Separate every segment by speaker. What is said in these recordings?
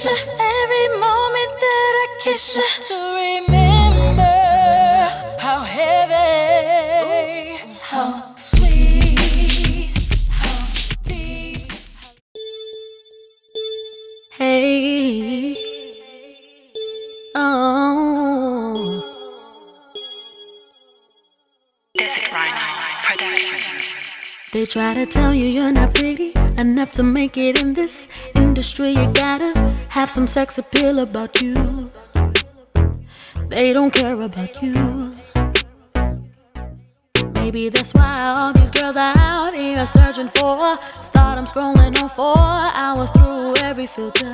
Speaker 1: at you every moment that I kiss you. To remember how heavy, how sweet, how deep. Hey, oh.
Speaker 2: Dezert Rhino Productions.
Speaker 1: They try to tell you you're not pretty enough to make it in this industry. You gotta have some sex appeal about you. They don't care about you. Maybe that's why all these girls are out here searching for stardom, scrolling on 4 hours through every filter,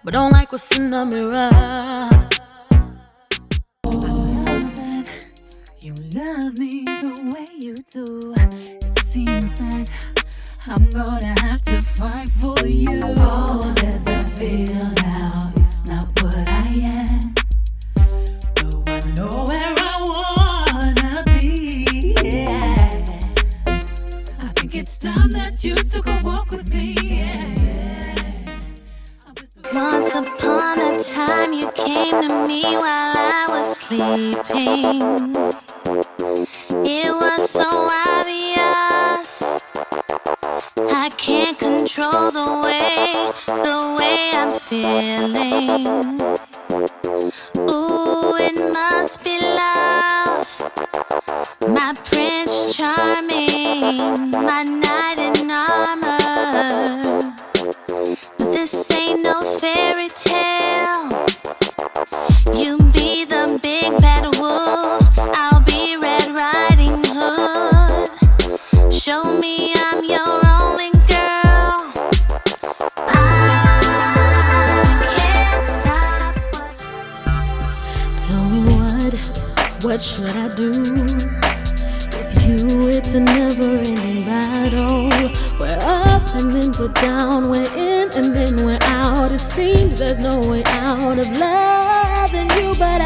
Speaker 1: but don't like what's in the mirror.
Speaker 3: You love me the way you do. It seems that I'm gonna have to fight for you. Oh, does I feel now? It's not what I am, but I know where I wanna be. Yeah. I think it's time that you took a walk with me. Yeah.
Speaker 1: Once upon a time you came to me while I was sleeping. It was so obvious I can't control the way I'm feeling. Ooh, it must be love, my Prince Charming, my knight in armor. But this ain't no fairy tale. You be the big bad wolf, I'll be Red Riding Hood. Show me I'm your only girl. I can't stop. Tell me what should I do? With you it's a never-ending battle. We're up and then we're down, we're in and then we're out. It seems there's no way out of loving you, but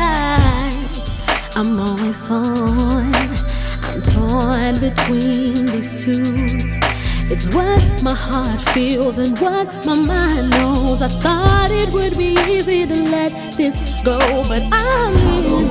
Speaker 1: I'm always torn. I'm torn between these two. It's what my heart feels and what my mind knows. I thought it would be easy to let this go, but I'm in